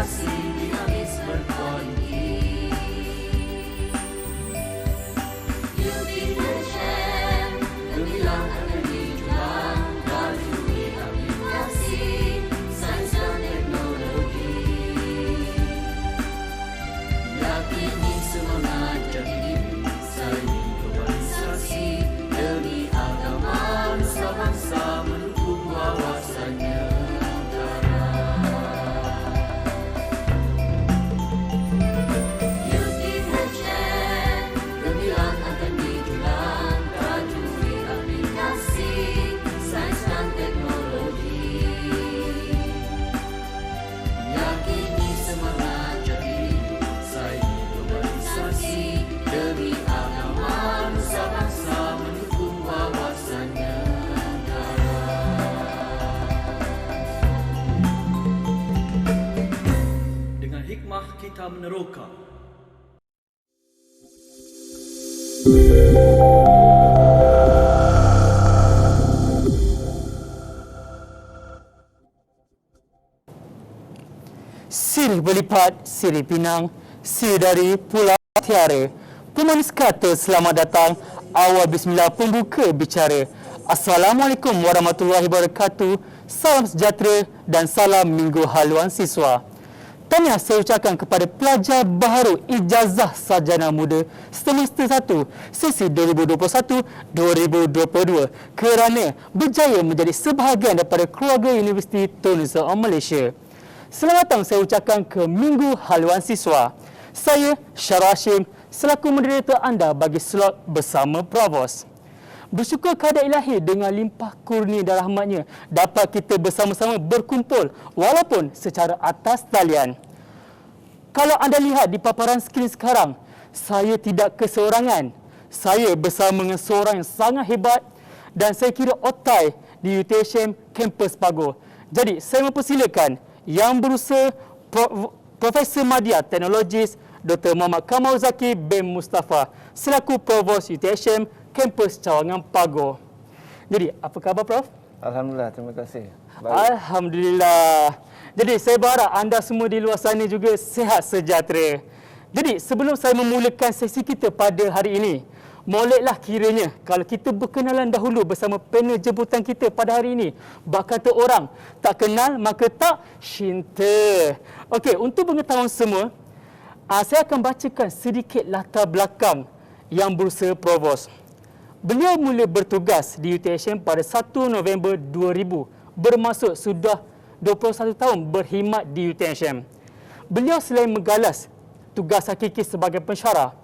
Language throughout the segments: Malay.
improvisasi dinamis berpolitik. UTHM gemilang akan dijuang melalui aplikasi sains dan teknologi. Yakini semangat jati diri saingi globalisasi demi agama nusa bangsa mendukung wawasan negara. UTHM gemilang akan dijulang melalui aplikasi sains dan teknologi. Yakini semangat jati diri saingi globalisasi demi agama nusa bangsa mendukung wawasan negara. Dengan hikmah kita meneroka. Sirih berlipat, sirih pinang, sirih dari Pulau Tiara. Pemanis kata selamat datang, awal bismillah pembuka bicara. Assalamualaikum warahmatullahi wabarakatuh. Salam sejahtera dan salam minggu haluan siswa. Tahniah saya ucapkan kepada pelajar baharu ijazah sarjana muda semester 1 sesi 2021-2022 kerana berjaya menjadi sebahagian daripada keluarga Universiti Tun Hussein On Malaysia. Selamat datang saya ucapkan ke Minggu Haluan Siswa. Saya Syarah Hashim selaku moderator anda bagi slot bersama Provos. Bersyukur kepada ilahi dengan limpah kurnia dan rahmatnya dapat kita bersama-sama berkumpul walaupun secara atas talian. Kalau anda lihat di paparan skrin sekarang, saya tidak keseorangan. Saya bersama dengan seorang yang sangat hebat dan saya kira otai di UTHM Kampus Pagoh. Jadi saya mempersilakan yang berusaha Profesor Madya Teknologis Dr. Muhammad Kamal Zaki bin Mustafa selaku Provos UTHM Kampus Cawangan Pagoh. Jadi, apa khabar Prof? Alhamdulillah, terima kasih. Baik. Alhamdulillah. Jadi, saya berharap anda semua di luar sana juga sihat sejahtera. Jadi, sebelum saya memulakan sesi kita pada hari ini, moleklah kiranya kalau kita berkenalan dahulu bersama panel jemputan kita pada hari ini. Bak kata orang, tak kenal maka tak cinta. Okey, untuk pengetahuan semua, saya akan bacakan sedikit latar belakang yang berusaha Provos. Beliau mula bertugas di UTHM pada 1 November 2000, bermaksud sudah 21 tahun berkhidmat di UTHM. Beliau selain menggalas tugas hakiki sebagai pensyarah,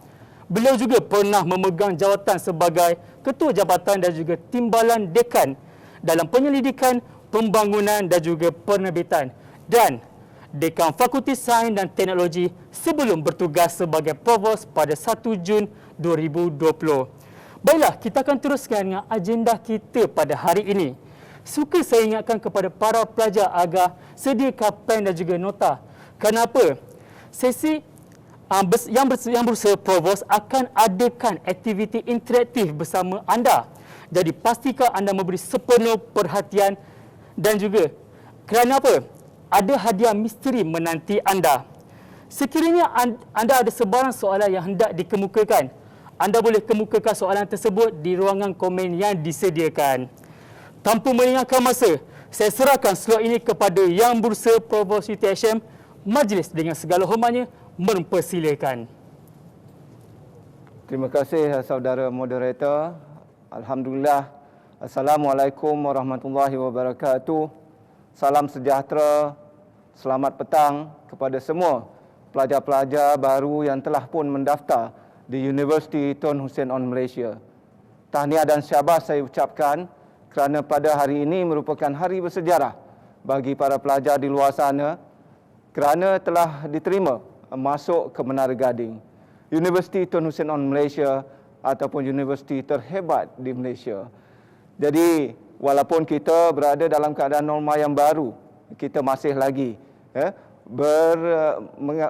beliau juga pernah memegang jawatan sebagai Ketua Jabatan dan juga Timbalan Dekan dalam penyelidikan, pembangunan dan juga penerbitan dan Dekan Fakulti Sains dan Teknologi sebelum bertugas sebagai Provos pada 1 Jun 2020. Baiklah, kita akan teruskan dengan agenda kita pada hari ini. Suka saya ingatkan kepada para pelajar agar sediakan pen dan juga nota. Kenapa? Sesi yang berusaha Provos akan adakan aktiviti interaktif bersama anda. Jadi pastikan anda memberi sepenuh perhatian dan juga kerana apa? Ada hadiah misteri menanti anda. Sekiranya anda ada sebarang soalan yang hendak dikemukakan, anda boleh kemukakan soalan tersebut di ruangan komen yang disediakan. Tanpa melengahkan masa, saya serahkan slot ini kepada yang berusaha Provos UTHM. Majlis dengan segala hormatnya mempersilakan. Terima kasih saudara moderator. Alhamdulillah. Assalamualaikum warahmatullahi wabarakatuh. Salam sejahtera. Selamat petang kepada semua pelajar-pelajar baru yang telah pun mendaftar di Universiti Tun Hussein On Malaysia. Tahniah dan syabas saya ucapkan kerana pada hari ini merupakan hari bersejarah bagi para pelajar di luar sana kerana telah diterima masuk ke Menara Gading, Universiti Tun Hussein On Malaysia ataupun universiti terhebat di Malaysia. Jadi, walaupun kita berada dalam keadaan norma yang baru, kita masih lagi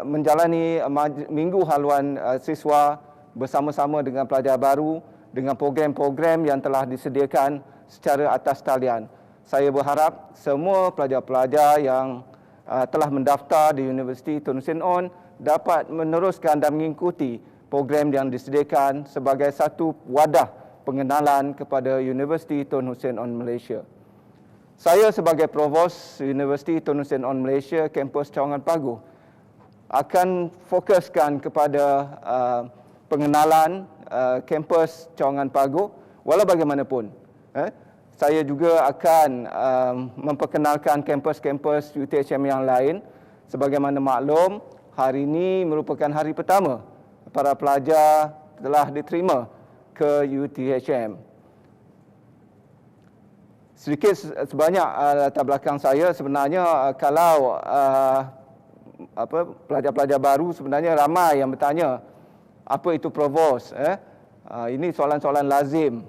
menjalani minggu haluan siswa bersama-sama dengan pelajar baru dengan program-program yang telah disediakan secara atas talian. Saya berharap semua pelajar-pelajar yang telah mendaftar di Universiti Tun Hussein On dapat meneruskan dan mengikuti program yang disediakan sebagai satu wadah pengenalan kepada Universiti Tun Hussein On Malaysia. Saya sebagai Provos Universiti Tun Hussein On Malaysia, kampus Cawangan Paguh, akan fokuskan kepada pengenalan kampus Cawangan Paguh walau bagaimanapun. Saya juga akan memperkenalkan kampus-kampus UTHM yang lain. Sebagaimana maklum, hari ini merupakan hari pertama para pelajar telah diterima ke UTHM. Sedikit sebanyak latar belakang saya, sebenarnya kalau pelajar-pelajar baru sebenarnya ramai yang bertanya apa itu Provos. Ini soalan-soalan lazim.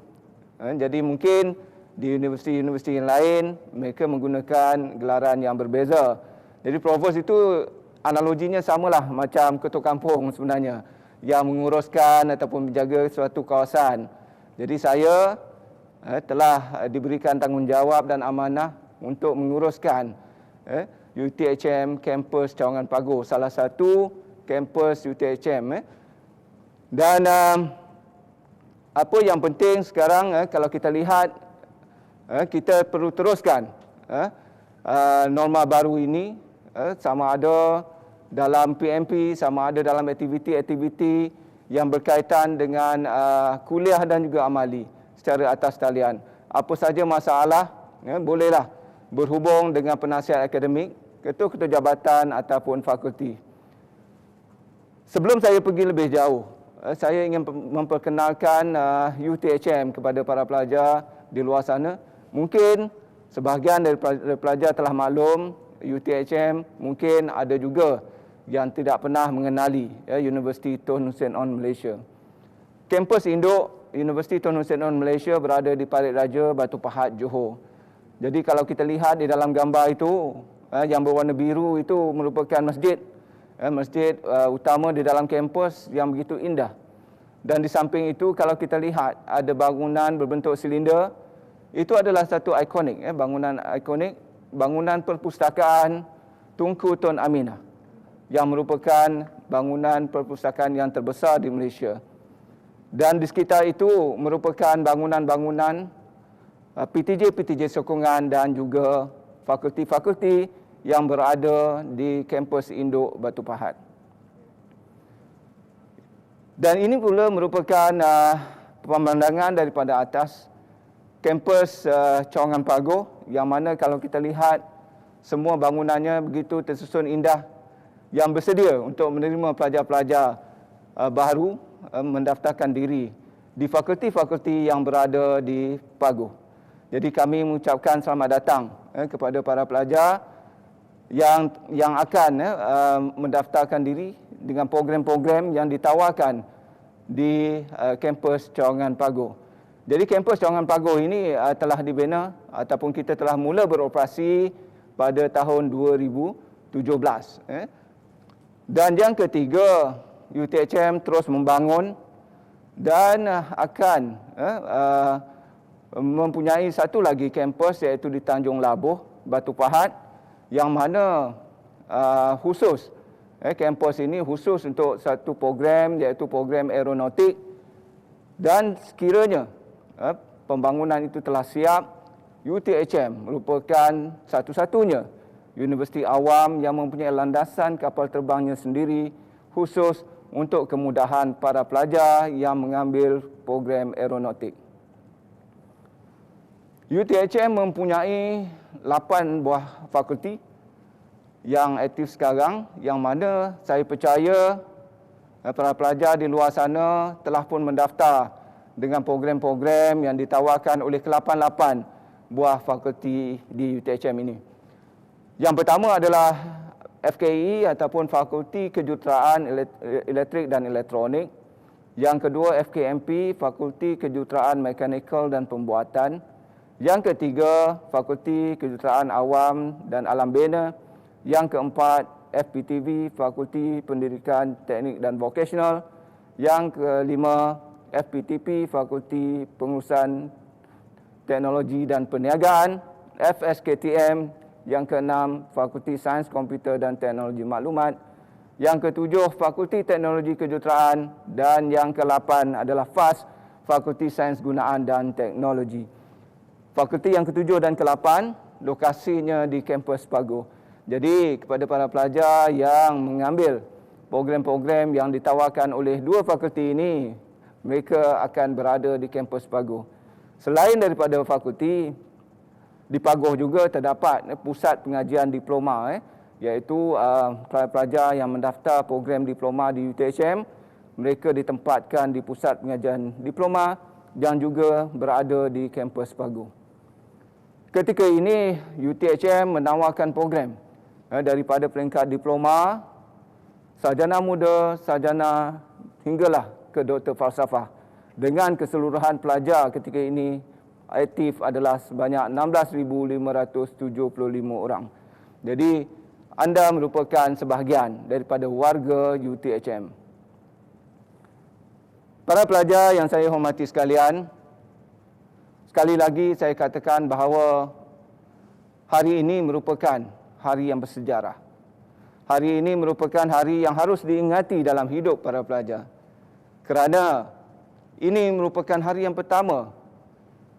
Jadi mungkin di universiti-universiti yang lain mereka menggunakan gelaran yang berbeza. Jadi Provos itu analoginya samalah macam ketua kampung sebenarnya yang menguruskan ataupun menjaga suatu kawasan. Jadi saya telah diberikan tanggungjawab dan amanah untuk menguruskan UTHM kampus Cawangan Paguh, salah satu kampus UTHM. Dan apa yang penting sekarang kalau kita lihat, kita perlu teruskan norma baru ini, sama ada dalam PMP, sama ada dalam aktiviti-aktiviti yang berkaitan dengan kuliah dan juga amali secara atas talian. Apa saja masalah, bolehlah berhubung dengan penasihat akademik, ketua-ketua jabatan ataupun fakulti. Sebelum saya pergi lebih jauh, saya ingin memperkenalkan UTHM kepada para pelajar di luar sana. Mungkin sebahagian dari pelajar telah maklum UTHM, mungkin ada juga yang tidak pernah mengenali Universiti Tun Hussein On Malaysia. Kampus induk Universiti Tun Hussein On Malaysia berada di Parit Raja, Batu Pahat, Johor. Jadi kalau kita lihat di dalam gambar itu, yang berwarna biru itu merupakan masjid. Masjid utama di dalam kampus yang begitu indah. Dan di samping itu kalau kita lihat ada bangunan berbentuk silinder, itu adalah satu ikonik, bangunan ikonik, bangunan perpustakaan Tunku Tun Aminah yang merupakan bangunan perpustakaan yang terbesar di Malaysia. Dan di sekitar itu merupakan bangunan-bangunan PTJ sokongan dan juga fakulti-fakulti yang berada di kampus induk Batu Pahat. Dan ini pula merupakan pemandangan daripada atas kampus Cawangan Paguh, yang mana kalau kita lihat semua bangunannya begitu tersusun indah, yang bersedia untuk menerima pelajar-pelajar baru mendaftarkan diri di fakulti-fakulti yang berada di Paguh. Jadi kami mengucapkan selamat datang kepada para pelajar yang akan mendaftarkan diri dengan program-program yang ditawarkan di kampus Cawangan Paguh. Jadi kampus Cawangan Paguh ini telah dibina ataupun kita telah mula beroperasi pada tahun 2017. Dan yang ketiga, UTHM terus membangun dan akan mempunyai satu lagi kampus iaitu di Tanjung Labuh, Batu Pahat, yang mana khusus kampus ini khusus untuk satu program iaitu program aeronautik. Dan sekiranya pembangunan itu telah siap, UTHM merupakan satu-satunya universiti awam yang mempunyai landasan kapal terbangnya sendiri khusus untuk kemudahan para pelajar yang mengambil program aeronautik. UTHM mempunyai 8 buah fakulti yang aktif sekarang, yang mana saya percaya para pelajar di luar sana telah pun mendaftar dengan program-program yang ditawarkan oleh ke-8 buah fakulti di UTHM ini. Yang pertama adalah FKI ataupun Fakulti Kejuruteraan Elektrik dan Elektronik. Yang kedua FKMP, Fakulti Kejuruteraan Mekanikal dan Pembuatan. Yang ketiga Fakulti Kejuruteraan Awam dan Alam Bina. Yang keempat FPTV, Fakulti Pendidikan Teknik dan Vocational. Yang kelima FPTP, Fakulti Pengurusan Teknologi dan Perniagaan. FSKTM Yang keenam, Fakulti Sains Komputer dan Teknologi Maklumat. Yang ketujuh, Fakulti Teknologi Kejuruteraan. Dan yang ke-8 adalah FAS, Fakulti Sains Gunaan dan Teknologi. Fakulti yang ketujuh dan ke-8 lokasinya di kampus Paguh. Jadi kepada para pelajar yang mengambil program-program yang ditawarkan oleh dua fakulti ini, mereka akan berada di kampus Paguh. Selain daripada fakulti, di Paguh juga terdapat pusat pengajian diploma, iaitu pelajar yang mendaftar program diploma di UTHM, mereka ditempatkan di pusat pengajian diploma yang juga berada di kampus Paguh. Ketika ini, UTHM menawarkan program daripada peringkat diploma, sarjana muda, sarjana hinggalah ke doktor falsafah. Dengan keseluruhan pelajar ketika ini aktif adalah sebanyak 16,575 orang. Jadi anda merupakan sebahagian daripada warga UTHM. Para pelajar yang saya hormati sekalian, sekali lagi saya katakan bahawa hari ini merupakan hari yang bersejarah. Hari ini merupakan hari yang harus diingati dalam hidup para pelajar. Kerana ini merupakan hari yang pertama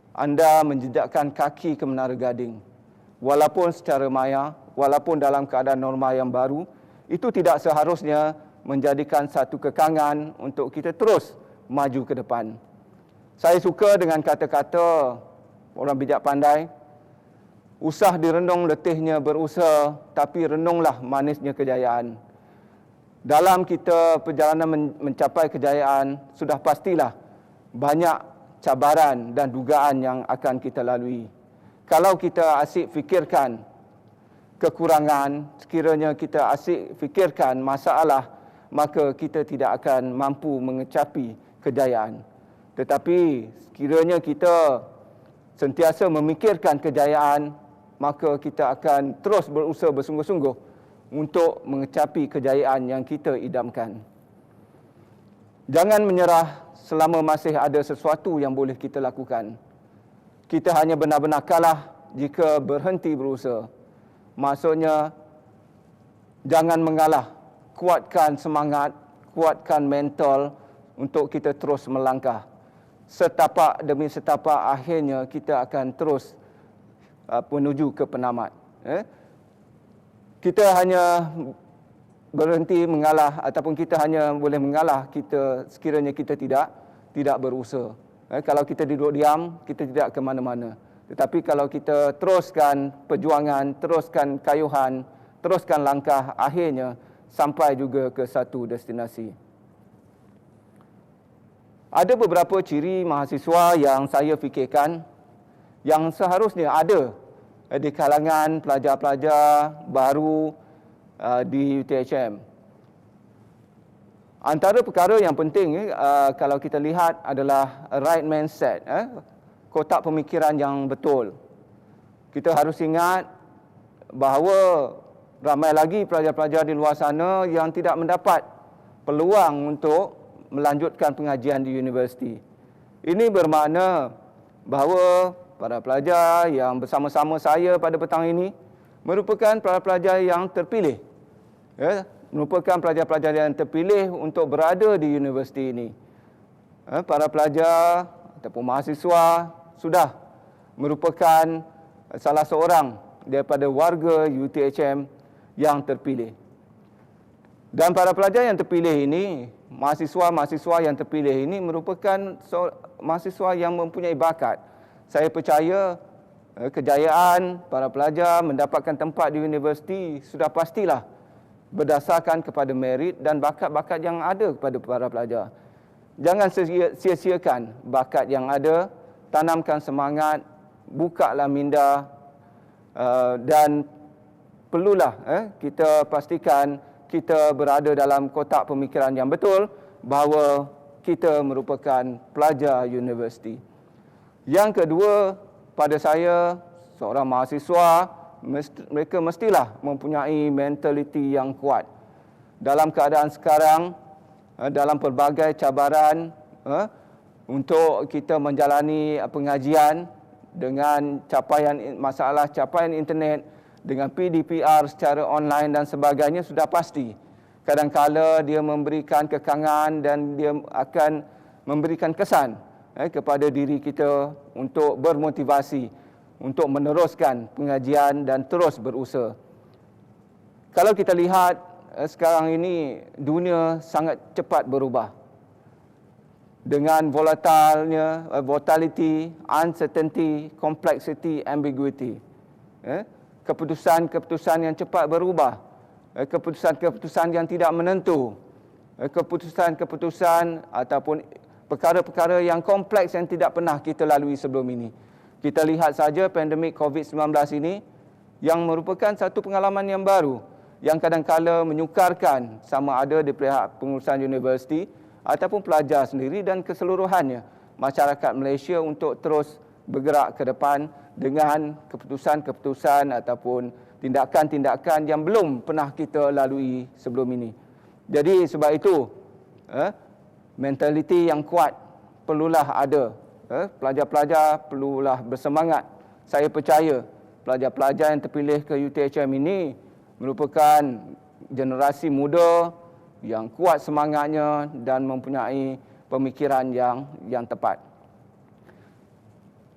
anda menjejakkan kaki ke Menara Gading. Walaupun secara maya, walaupun dalam keadaan normal yang baru, itu tidak seharusnya menjadikan satu kekangan untuk kita terus maju ke depan. Saya suka dengan kata-kata orang bijak pandai, usah direndung letihnya berusaha, tapi renunglah manisnya kejayaan. Dalam kita perjalanan mencapai kejayaan, sudah pastilah banyak cabaran dan dugaan yang akan kita lalui. Kalau kita asyik fikirkan kekurangan, sekiranya kita asyik fikirkan masalah, maka kita tidak akan mampu mengecapi kejayaan. Tetapi sekiranya kita sentiasa memikirkan kejayaan, maka kita akan terus berusaha bersungguh-sungguh untuk mengecapi kejayaan yang kita idamkan. Jangan menyerah selama masih ada sesuatu yang boleh kita lakukan. Kita hanya benar-benar kalah jika berhenti berusaha. Maksudnya, jangan mengalah. Kuatkan semangat, kuatkan mental untuk kita terus melangkah. Setapak demi setapak, akhirnya kita akan terus menuju ke penamat. Kita hanya berhenti mengalah ataupun kita hanya boleh mengalah kita sekiranya kita tidak berusaha. Kalau kita duduk diam, kita tidak ke mana-mana. Tetapi kalau kita teruskan perjuangan, teruskan kayuhan, teruskan langkah, akhirnya sampai juga ke satu destinasi. Ada beberapa ciri mahasiswa yang saya fikirkan yang seharusnya ada di kalangan pelajar-pelajar baru di UTHM. Antara perkara yang penting kalau kita lihat adalah right mindset, kotak pemikiran yang betul. Kita harus ingat bahawa ramai lagi pelajar-pelajar di luar sana yang tidak mendapat peluang untuk melanjutkan pengajian di universiti. Ini bermakna bahawa para pelajar yang bersama-sama saya pada petang ini merupakan para pelajar yang terpilih. Merupakan pelajar-pelajar yang terpilih untuk berada di universiti ini. Para pelajar ataupun mahasiswa sudah merupakan salah seorang daripada warga UTHM yang terpilih. Dan para pelajar yang terpilih ini, mahasiswa-mahasiswa yang terpilih ini merupakan mahasiswa yang mempunyai bakat. Saya percaya kejayaan para pelajar mendapatkan tempat di universiti sudah pastilah berdasarkan kepada merit dan bakat-bakat yang ada kepada para pelajar. Jangan sia-siakan bakat yang ada, tanamkan semangat, bukalah minda dan perlulah kita pastikan kita berada dalam kotak pemikiran yang betul bahawa kita merupakan pelajar universiti. Yang kedua, pada saya, seorang mahasiswa, mereka mestilah mempunyai mentaliti yang kuat. Dalam keadaan sekarang, dalam pelbagai cabaran, untuk kita menjalani pengajian dengan capaian internet dengan PDPR secara online dan sebagainya sudah pasti. Kadang-kala dia memberikan kekangan dan dia akan memberikan kesan kepada diri kita untuk bermotivasi, untuk meneruskan pengajian dan terus berusaha. Kalau kita lihat sekarang ini dunia sangat cepat berubah. Dengan volatility, uncertainty, complexity, ambiguity. Keputusan-keputusan yang cepat berubah. Keputusan-keputusan yang tidak menentu. Keputusan-keputusan ataupun perkara-perkara yang kompleks yang tidak pernah kita lalui sebelum ini. Kita lihat saja pandemik COVID-19 ini yang merupakan satu pengalaman yang baru yang kadang-kala menyukarkan sama ada di pihak pengurusan universiti ataupun pelajar sendiri dan keseluruhannya masyarakat Malaysia untuk terus bergerak ke depan dengan keputusan-keputusan ataupun tindakan-tindakan yang belum pernah kita lalui sebelum ini. Jadi sebab itu mentaliti yang kuat perlulah ada. Pelajar-pelajar perlulah bersemangat. Saya percaya pelajar-pelajar yang terpilih ke UTHM ini merupakan generasi muda yang kuat semangatnya dan mempunyai pemikiran yang tepat.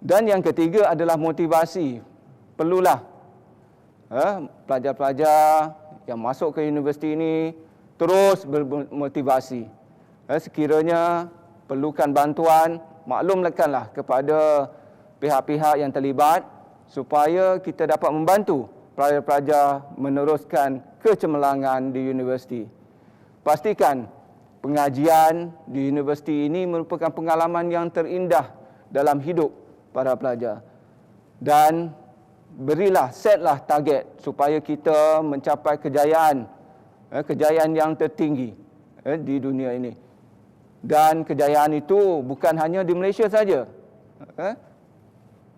Dan yang ketiga adalah motivasi. Perlulah pelajar-pelajar yang masuk ke universiti ini terus bermotivasi. Sekiranya perlukan bantuan, maklumkanlah kepada pihak-pihak yang terlibat supaya kita dapat membantu pelajar-pelajar meneruskan kecemerlangan di universiti. Pastikan pengajian di universiti ini merupakan pengalaman yang terindah dalam hidup para pelajar. Dan setlah target supaya kita mencapai kejayaan yang tertinggi di dunia ini. Dan kejayaan itu bukan hanya di Malaysia saja.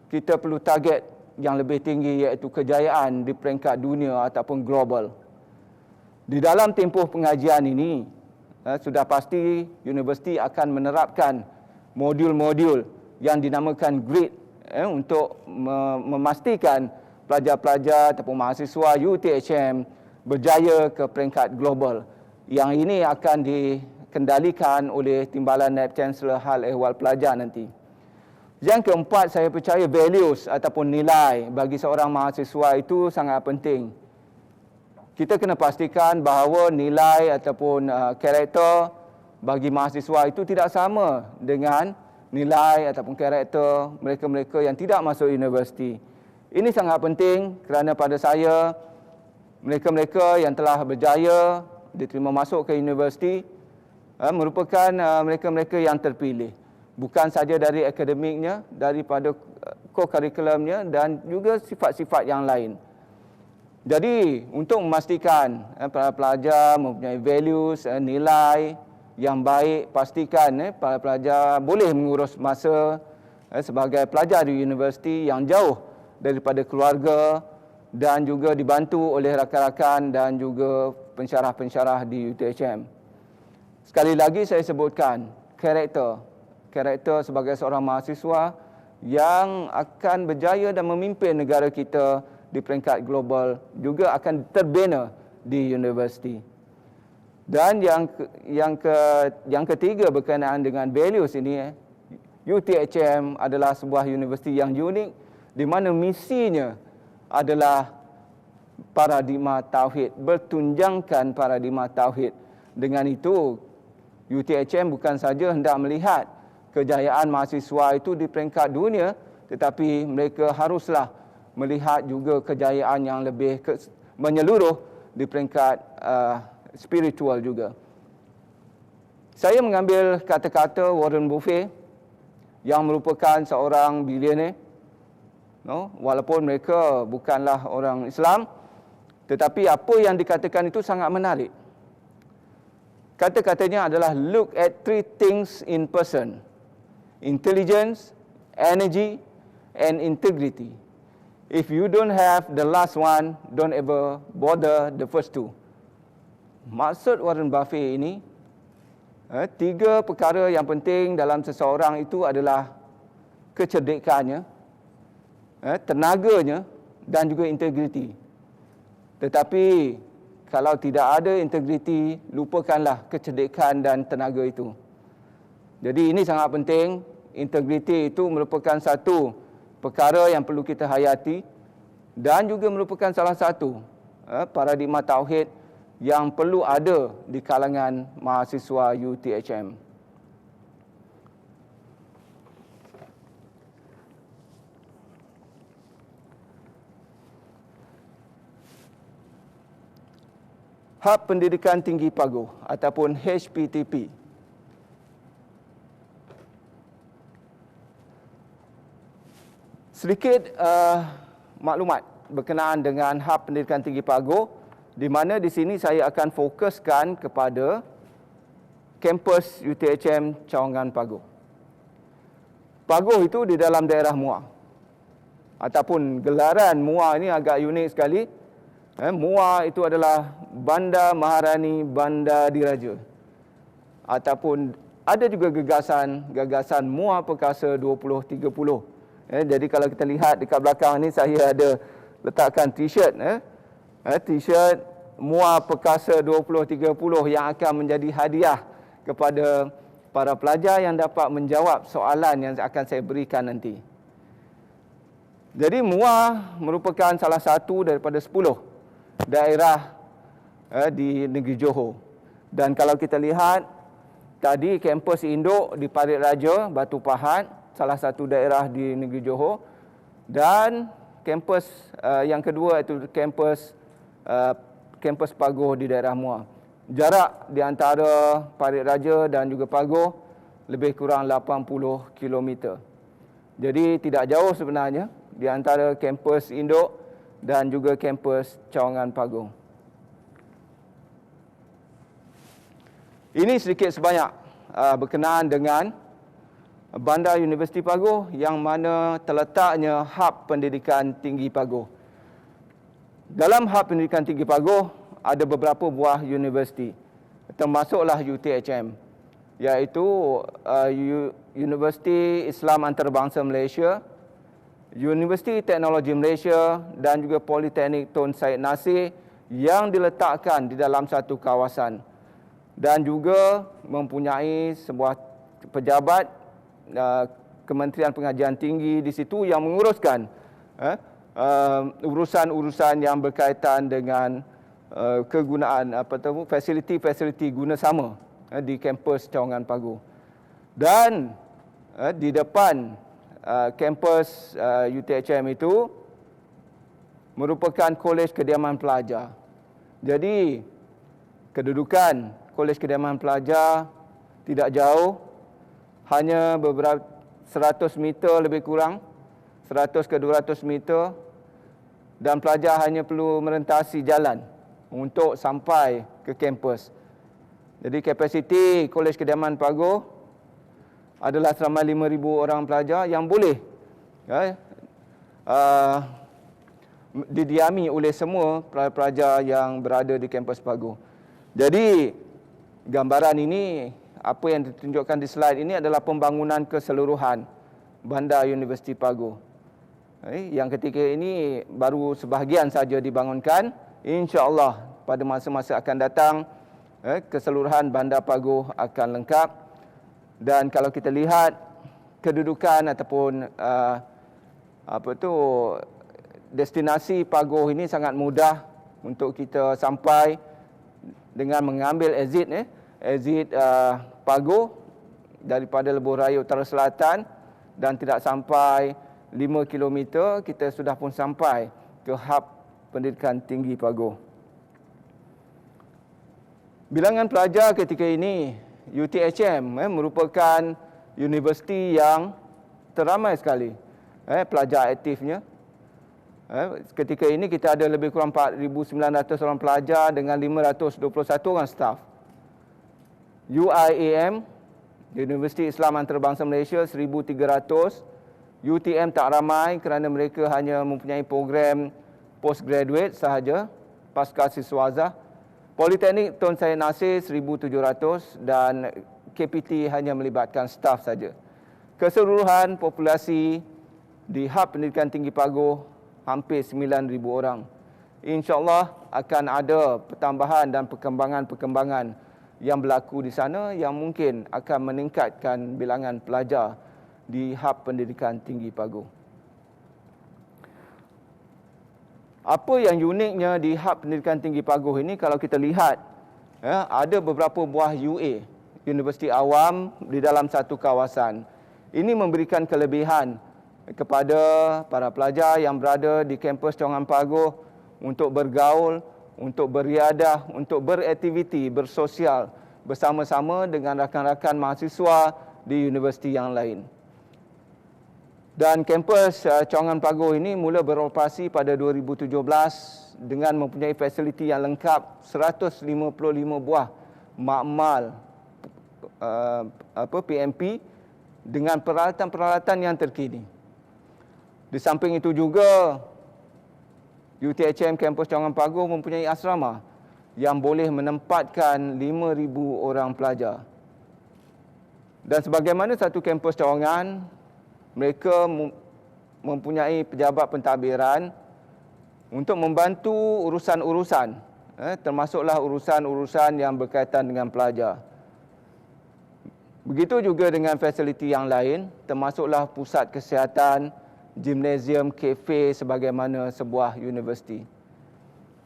Kita perlu target yang lebih tinggi, iaitu kejayaan di peringkat dunia ataupun global. Di dalam tempoh pengajian ini, sudah pasti universiti akan menerapkan modul-modul yang dinamakan GRID untuk memastikan pelajar-pelajar ataupun mahasiswa UTHM berjaya ke peringkat global. Yang ini akan dikendalikan oleh Timbalan Naib Chancellor Hal Ehwal Pelajar nanti. Yang keempat, saya percaya values ataupun nilai bagi seorang mahasiswa itu sangat penting. Kita kena pastikan bahawa nilai ataupun karakter bagi mahasiswa itu tidak sama dengan nilai ataupun karakter mereka-mereka yang tidak masuk universiti. Ini sangat penting kerana pada saya, mereka-mereka yang telah berjaya diterima masuk ke universiti merupakan mereka-mereka yang terpilih. Bukan saja dari akademiknya, daripada co-curriculumnya dan juga sifat-sifat yang lain. Jadi, untuk memastikan para pelajar mempunyai values, nilai yang baik, pastikan para pelajar boleh mengurus masa sebagai pelajar di universiti yang jauh daripada keluarga dan juga dibantu oleh rakan-rakan dan juga pensyarah-pensyarah di UTHM. Sekali lagi saya sebutkan, karakter sebagai seorang mahasiswa yang akan berjaya dan memimpin negara kita di peringkat global juga akan terbina di universiti. Dan yang ketiga berkenaan dengan values ini, UTHM adalah sebuah universiti yang unik di mana misinya adalah paradigma tauhid, bertunjangkan paradigma tauhid. Dengan itu, UTHM bukan saja hendak melihat kejayaan mahasiswa itu di peringkat dunia, tetapi mereka haruslah melihat juga kejayaan yang lebih menyeluruh di peringkat spiritual juga. Saya mengambil kata-kata Warren Buffett yang merupakan seorang bilioner, walaupun mereka bukanlah orang Islam, tetapi apa yang dikatakan itu sangat menarik. Kata-katanya adalah look at three things in person: intelligence, energy, and integrity. If you don't have the last one, don't ever bother the first two. Maksud Warren Buffett ini, tiga perkara yang penting dalam seseorang itu adalah kecerdikannya, tenaganya dan juga integriti. Tetapi kalau tidak ada integriti, lupakanlah kecerdikan dan tenaga itu. Jadi ini sangat penting. Integriti itu merupakan satu perkara yang perlu kita hayati dan juga merupakan salah satu paradigma tauhid yang perlu ada di kalangan mahasiswa UTHM. Hub Pendidikan Tinggi Paguh ataupun HPTP. Sedikit maklumat berkenaan dengan Hub Pendidikan Tinggi Paguh, di mana di sini saya akan fokuskan kepada kampus UTHM Cawangan Paguh. Paguh itu di dalam daerah Muar. Ataupun gelaran Muar ini agak unik sekali. Muar itu adalah Bandar Maharani Bandar Diraja. Ataupun ada juga gagasan Muar Perkasa 2030. Jadi kalau kita lihat dekat belakang ni, saya ada letakkan t-shirt. T-shirt Muar Perkasa 2030 yang akan menjadi hadiah kepada para pelajar yang dapat menjawab soalan yang akan saya berikan nanti. Jadi Muar merupakan salah satu daripada 10 daerah di negeri Johor. Dan kalau kita lihat tadi kampus induk di Parit Raja, Batu Pahat, salah satu daerah di negeri Johor, dan kampus yang kedua itu kampus Paguh di daerah Muar. Jarak di antara Parit Raja dan juga Paguh lebih kurang 80 km. Jadi tidak jauh sebenarnya di antara kampus induk dan juga kampus Cawangan Paguh. Ini sedikit sebanyak berkenaan dengan Bandar Universiti Paguh yang mana terletaknya Hub Pendidikan Tinggi Paguh. Dalam Hub Pendidikan Tinggi Paguh ada beberapa buah universiti, termasuklah UTHM, iaitu Universiti Islam Antarabangsa Malaysia, Universiti Teknologi Malaysia dan juga Politeknik Tun Said Nasir yang diletakkan di dalam satu kawasan dan juga mempunyai sebuah pejabat Kementerian Pengajian Tinggi di situ yang menguruskan urusan-urusan yang berkaitan dengan kegunaan fasiliti-fasiliti guna sama di kampus Cawangan Paguh. Dan di depan kampus UTHM itu merupakan Kolej Kediaman Pelajar. Jadi kedudukan Kolej Kediaman Pelajar tidak jauh, hanya beberapa 100 meter lebih kurang, 100 ke 200 meter, dan pelajar hanya perlu merentasi jalan untuk sampai ke kampus. Jadi kapasiti Kolej Kediaman Paguh adalah seramai 5,000 orang pelajar yang boleh didiami oleh semua pelajar yang berada di kampus Paguh. Jadi gambaran ini, apa yang ditunjukkan di slide ini adalah pembangunan keseluruhan Bandar Universiti Paguh. Yang ketika ini baru sebahagian saja dibangunkan. InsyaAllah pada masa-masa akan datang keseluruhan Bandar Paguh akan lengkap. Dan kalau kita lihat kedudukan ataupun destinasi Paguh ini sangat mudah untuk kita sampai dengan mengambil exit Paguh daripada Lebuh Raya Utara Selatan, dan tidak sampai 5 km kita sudah pun sampai ke Hub Pendidikan Tinggi Paguh. Bilangan pelajar ketika ini UTHM merupakan universiti yang teramai sekali pelajar aktifnya. Ketika ini kita ada lebih kurang 4,900 orang pelajar dengan 521 orang staf. UIAM, Universiti Islam Antarabangsa Malaysia, 1,300. UTM tak ramai kerana mereka hanya mempunyai program postgraduate sahaja, pasca siswazah. Politeknik Tun Said Nasir 1,700 dan KPT hanya melibatkan staf saja. Keseluruhan populasi di Hub Pendidikan Tinggi Paguh hampir 9,000 orang. insya-Allah akan ada pertambahan dan perkembangan-perkembangan yang berlaku di sana yang mungkin akan meningkatkan bilangan pelajar di Hub Pendidikan Tinggi Paguh. Apa yang uniknya di Hub Pendidikan Tinggi Paguh ini, kalau kita lihat, ada beberapa buah UA, Universiti Awam, di dalam satu kawasan. Ini memberikan kelebihan kepada para pelajar yang berada di kampus Cawangan Paguh untuk bergaul, untuk beriadah, untuk beraktiviti, bersosial bersama-sama dengan rakan-rakan mahasiswa di universiti yang lain. Dan kampus Cawangan Paguh ini mula beroperasi pada 2017 dengan mempunyai fasiliti yang lengkap, 155 buah makmal PMP dengan peralatan-peralatan yang terkini. Di samping itu juga, UTHM Kampus Cawangan Paguh mempunyai asrama yang boleh menempatkan 5,000 orang pelajar. Dan sebagaimana satu kampus Cawangan, mereka mempunyai pejabat pentadbiran untuk membantu urusan-urusan, termasuklah urusan-urusan yang berkaitan dengan pelajar. Begitu juga dengan fasiliti yang lain, termasuklah pusat kesihatan, gimnasium, kafe sebagaimana sebuah universiti.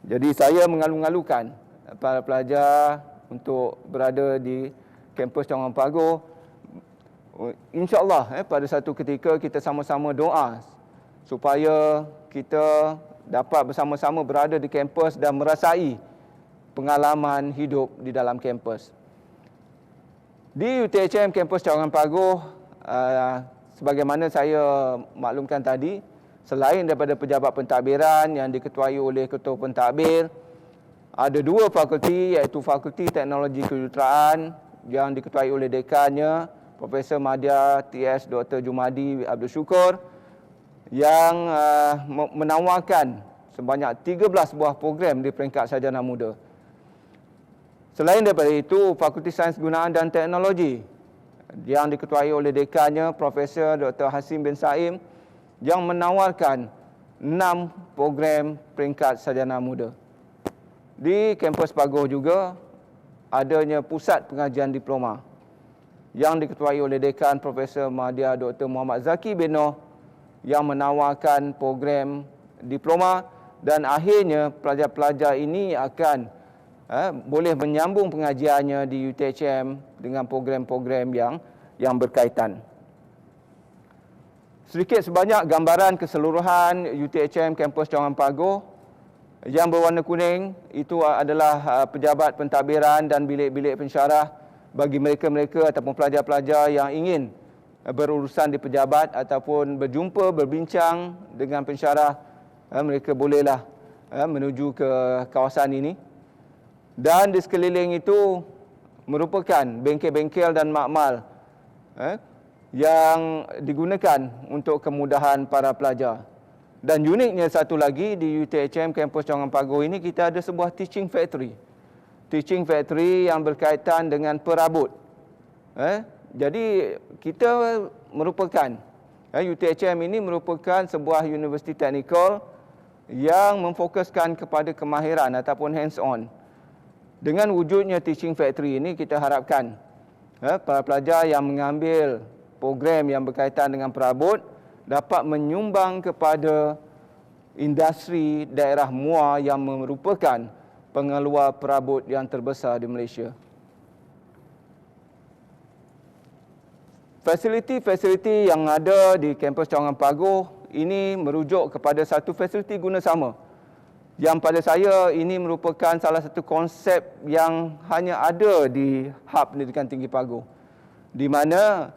Jadi saya mengalu-alukan para pelajar untuk berada di kampus Cawangan Paguh. InsyaAllah pada satu ketika kita sama-sama doa supaya kita dapat bersama-sama berada di kampus dan merasai pengalaman hidup di dalam kampus. Di UTHM Kampus Cawangan Paguh, sebagaimana saya maklumkan tadi, selain daripada pejabat pentadbiran yang diketuai oleh ketua pentadbir, ada dua fakulti, iaitu Fakulti Teknologi Kejuruteraan yang diketuai oleh dekannya Profesor Madya TS Dr. Jumadi Abdul Syukur, yang menawarkan sebanyak 13 buah program di peringkat sarjana muda. Selain daripada itu, Fakulti Sains Gunaan dan Teknologi yang diketuai oleh dekannya Profesor Dr. Hasim bin Saim yang menawarkan 6 program peringkat sarjana muda. Di kampus Paguh juga adanya Pusat Pengajian Diploma yang diketuai oleh dekan Profesor Madya Dr. Muhammad Zaki bin Noh yang menawarkan program diploma, dan akhirnya pelajar-pelajar ini akan boleh menyambung pengajiannya di UTHM dengan program-program yang berkaitan. Sedikit sebanyak gambaran keseluruhan UTHM Kampus Cawangan Paguh. Yang berwarna kuning itu adalah pejabat pentadbiran dan bilik-bilik pensyarah bagi mereka-mereka ataupun pelajar-pelajar yang ingin berurusan di pejabat ataupun berjumpa, berbincang dengan pensyarah. Mereka bolehlah menuju ke kawasan ini. Dan di sekeliling itu merupakan bengkel-bengkel dan makmal yang digunakan untuk kemudahan para pelajar. Dan uniknya satu lagi, di UTHM Kampus Cawangan Paguh ini kita ada sebuah teaching factory. Teaching factory yang berkaitan dengan perabot. Jadi kita merupakan, UTHM ini merupakan sebuah universiti teknikal yang memfokuskan kepada kemahiran ataupun hands-on. Dengan wujudnya teaching factory ini, kita harapkan para pelajar yang mengambil program yang berkaitan dengan perabot dapat menyumbang kepada industri daerah Muar yang merupakan pengeluar perabot yang terbesar di Malaysia. Fasiliti-fasiliti yang ada di kampus Cawangan Paguh ini merujuk kepada satu fasiliti guna sama, yang pada saya ini merupakan salah satu konsep yang hanya ada di Hub Pendidikan Tinggi Paguh, di mana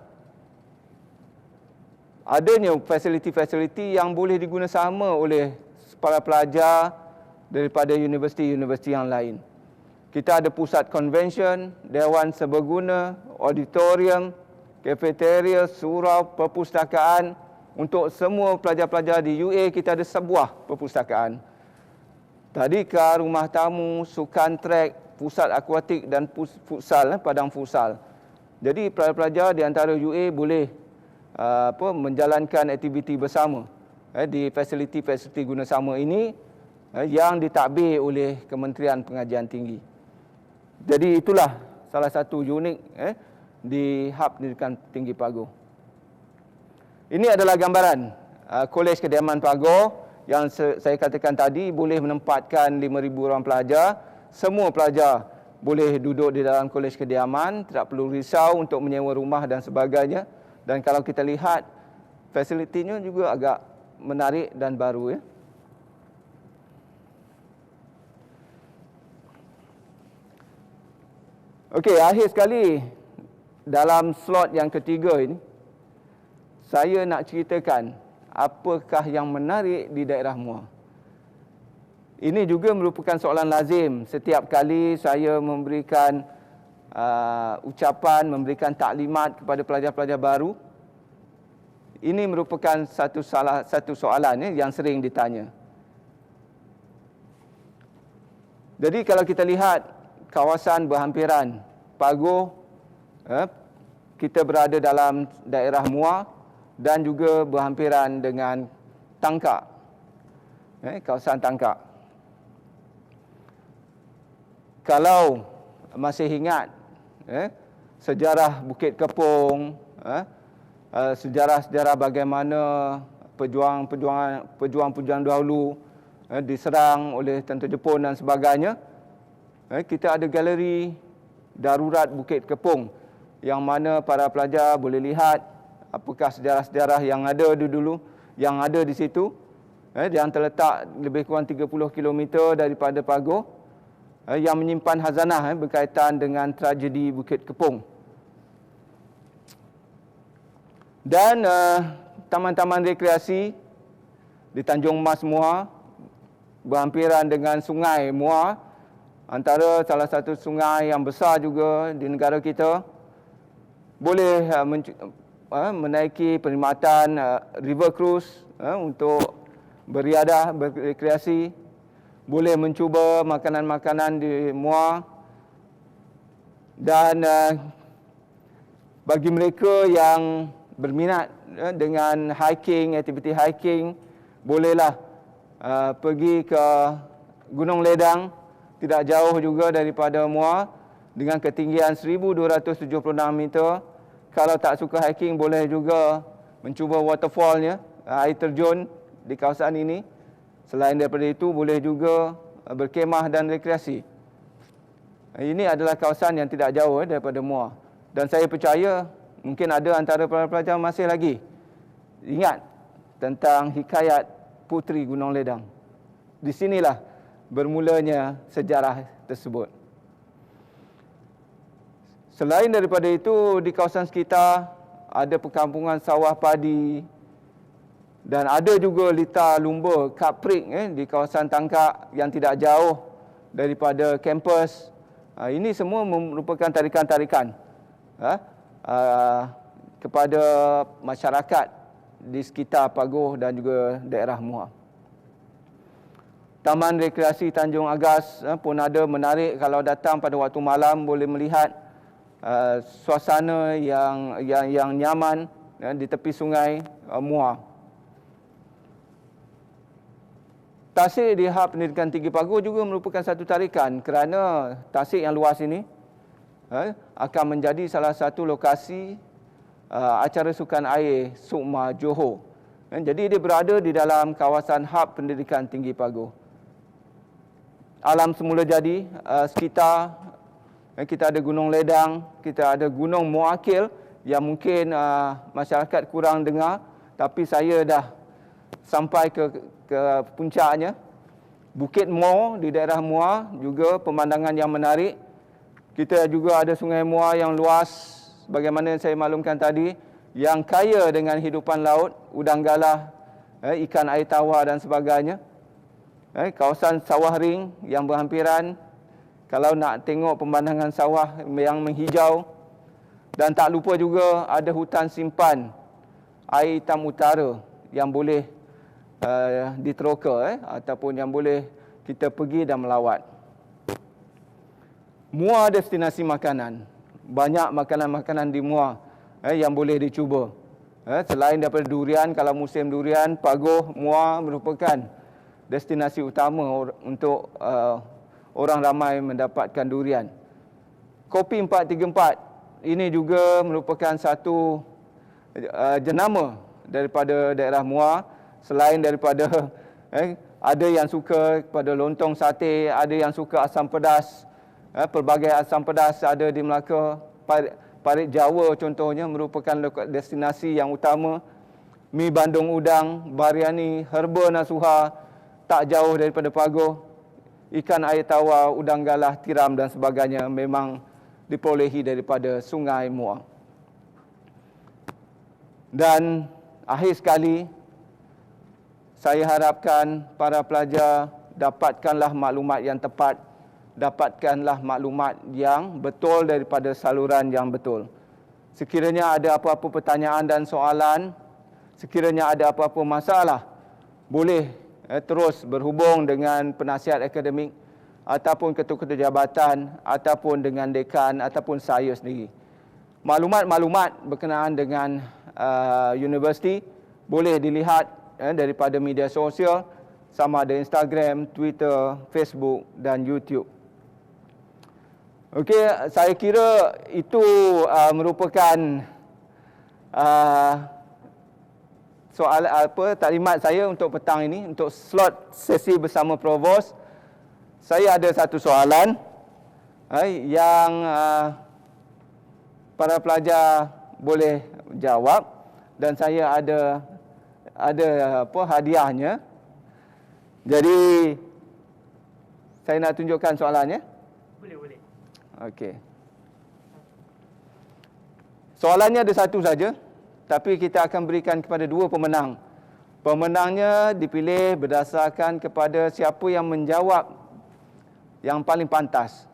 adanya fasiliti-fasiliti yang boleh diguna sama oleh para pelajar daripada universiti-universiti yang lain. Kita ada pusat convention, dewan seberguna, auditorium, kafeteria, surau, perpustakaan. Untuk semua pelajar-pelajar di UA, kita ada sebuah perpustakaan. Tadika, rumah tamu, sukan trek, pusat akuatik dan futsal, padang futsal. Jadi pelajar-pelajar di antara UA boleh menjalankan aktiviti bersama di fasiliti-fasiliti guna sama ini, yang ditadbir oleh Kementerian Pengajian Tinggi. Jadi itulah salah satu unik di Hub Pendidikan Tinggi Paguh. Ini adalah gambaran Kolej Kediaman Paguh yang saya katakan tadi boleh menempatkan 5,000 orang pelajar. Semua pelajar boleh duduk di dalam kolej kediaman, tidak perlu risau untuk menyewa rumah dan sebagainya. Dan kalau kita lihat, fasilitinya juga agak menarik dan baru. Okey, akhir sekali dalam slot yang ketiga ini, saya nak ceritakan apakah yang menarik di daerah Muar. Ini juga merupakan soalan lazim setiap kali saya memberikan ucapan, memberikan taklimat kepada pelajar-pelajar baru. Ini merupakan salah satu soalan yang sering ditanya. Jadi kalau kita lihat kawasan berhampiran Paguh, kita berada dalam daerah Muar dan juga berhampiran dengan Tangkak, kawasan Tangkak. Kalau masih ingat sejarah Bukit Kepong, sejarah-sejarah bagaimana pejuang-pejuang dahulu diserang oleh tentera Jepun dan sebagainya, kita ada galeri darurat Bukit Kepong yang mana para pelajar boleh lihat apakah sejarah-sejarah yang ada dulu yang ada di situ, yang terletak lebih kurang 30 km daripada Paguh, yang menyimpan khazanah berkaitan dengan tragedi Bukit Kepong. Dan taman-taman rekreasi di Tanjung Mas Muar berhampiran dengan Sungai Muar, antara salah satu sungai yang besar juga di negara kita. Boleh menaiki perkhidmatan river cruise untuk beriadah, berrekreasi. Boleh mencuba makanan-makanan di Muar. Dan bagi mereka yang berminat dengan hiking, aktiviti hiking, bolehlah pergi ke Gunung Ledang, tidak jauh juga daripada Muar, dengan ketinggian 1,276 meter. Kalau tak suka hiking, boleh juga mencuba waterfallnya, air terjun di kawasan ini. Selain daripada itu, boleh juga berkemah dan rekreasi. Ini adalah kawasan yang tidak jauh daripada Muar. Dan saya percaya mungkin ada antara para pelajar masih lagi ingat tentang hikayat Puteri Gunung Ledang. Di sinilah bermulanya sejarah tersebut. Selain daripada itu, di kawasan sekitar ada perkampungan sawah padi dan ada juga litar lumba kaprik di kawasan Tangkak yang tidak jauh daripada kampus. Ini semua merupakan tarikan-tarikan kepada masyarakat di sekitar Paguh dan juga daerah Muar. Taman rekreasi Tanjung Agas pun ada, menarik kalau datang pada waktu malam, boleh melihat suasana yang nyaman di tepi sungai Muar. Tasik di Hub Pendidikan Tinggi Paguh juga merupakan satu tarikan kerana tasik yang luas ini akan menjadi salah satu lokasi acara sukan air Sukma Johor. Jadi dia berada di dalam kawasan Hub Pendidikan Tinggi Paguh. Alam semula jadi sekitar, kita ada Gunung Ledang, kita ada Gunung Muakil yang mungkin masyarakat kurang dengar, tapi saya dah sampai ke puncaknya. Bukit Mo di daerah Muar juga pemandangan yang menarik. Kita juga ada Sungai Muar yang luas, bagaimana saya maklumkan tadi, yang kaya dengan hidupan laut, udang galah, ikan air tawar dan sebagainya. Kawasan sawah ring yang berhampiran, kalau nak tengok pemandangan sawah yang menghijau. Dan tak lupa juga ada hutan simpan air hitam utara yang boleh diteroka ataupun yang boleh kita pergi dan melawat. Muar destinasi makanan. Banyak makanan-makanan di Muar yang boleh dicuba. Selain daripada durian, kalau musim durian, Paguh, Muar merupakan destinasi utama untuk orang ramai mendapatkan durian. Kopi 434 ini juga merupakan satu jenama daripada daerah Muar. Selain daripada ada yang suka kepada lontong sate, ada yang suka asam pedas, pelbagai asam pedas ada di Melaka. Parit Jawa contohnya merupakan destinasi yang utama. Mi bandung udang, biryani, herba nasuha, tak jauh daripada Pagoh. Ikan air tawar, udang galah, tiram dan sebagainya memang diperolehi daripada Sungai Muar. Dan akhir sekali, saya harapkan para pelajar dapatkanlah maklumat yang tepat, dapatkanlah maklumat yang betul daripada saluran yang betul. Sekiranya ada apa-apa pertanyaan dan soalan, sekiranya ada apa-apa masalah, boleh terus berhubung dengan penasihat akademik ataupun ketua-ketua jabatan ataupun dengan dekan ataupun saya sendiri. Maklumat-maklumat berkenaan dengan universiti boleh dilihat daripada media sosial sama ada Instagram, Twitter, Facebook dan YouTube. Okey, saya kira itu merupakan soal taklimat saya untuk petang ini, untuk slot sesi bersama Provos. Saya ada satu soalan yang para pelajar boleh jawab dan saya ada hadiahnya. Jadi saya nak tunjukkan soalannya. Boleh. Okey. Soalannya ada satu saja. Tapi kita akan berikan kepada dua pemenang. Pemenangnya dipilih berdasarkan kepada siapa yang menjawab yang paling pantas.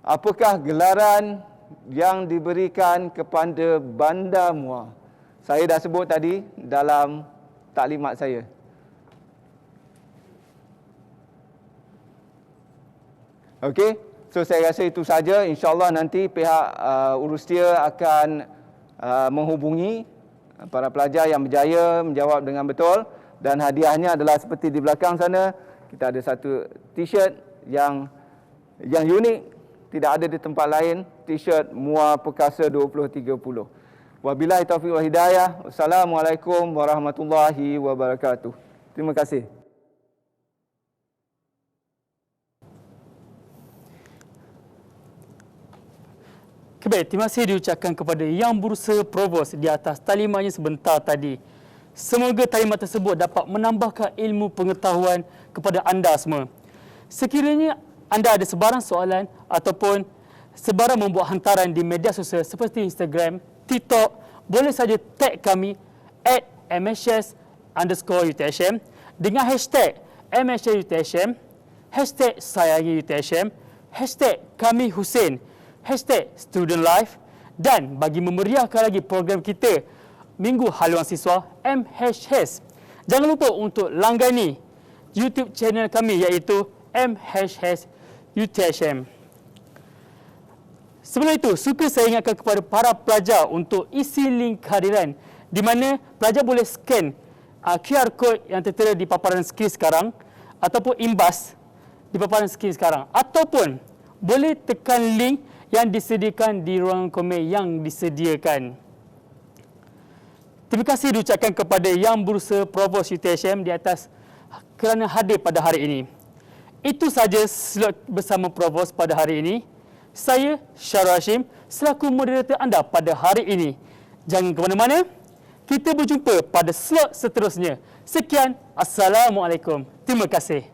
Apakah gelaran yang diberikan kepada Bandar Muar? Saya dah sebut tadi dalam taklimat saya. Okey, so saya rasa itu saja. InsyaAllah nanti pihak Urustia akan menghubungi para pelajar yang berjaya menjawab dengan betul, dan hadiahnya adalah seperti di belakang sana. Kita ada satu t-shirt yang unik, tidak ada di tempat lain, t-shirt Muar Perkasa 2030. Wabillahi taufiq wal hidayah. Wassalamualaikum warahmatullahi wabarakatuh. Terima kasih. Baik, terima kasih diucapkan kepada Yang Berusaha Provos di atas taklimatnya sebentar tadi. Semoga taklimat tersebut dapat menambahkan ilmu pengetahuan kepada anda semua. Sekiranya anda ada sebarang soalan ataupun sebarang membuat hantaran di media sosial seperti Instagram, TikTok, boleh saja tag kami @mhs_UTHM dengan hashtag #MHSUTHM, hashtag sayangi UTHM, hashtag kami Hussein, hashtag Student Life, dan bagi memeriahkan lagi program kita Minggu Haluan Siswa MHS, jangan lupa untuk langgani YouTube channel kami iaitu MHS UTHM. Sebelum itu, suka saya ingatkan kepada para pelajar untuk isi link kehadiran di mana pelajar boleh scan QR code yang tertera di paparan skrin sekarang ataupun imbas di paparan skrin sekarang, ataupun boleh tekan link yang disediakan di ruangan komen yang disediakan. Terima kasih diucapkan kepada Yang Berusaha Provos UTHM di atas kerana hadir pada hari ini. Itu saja slot bersama Provos pada hari ini. Saya Syarul Hashim selaku moderator anda pada hari ini. Jangan ke mana-mana. Kita berjumpa pada slot seterusnya. Sekian, Assalamualaikum. Terima kasih.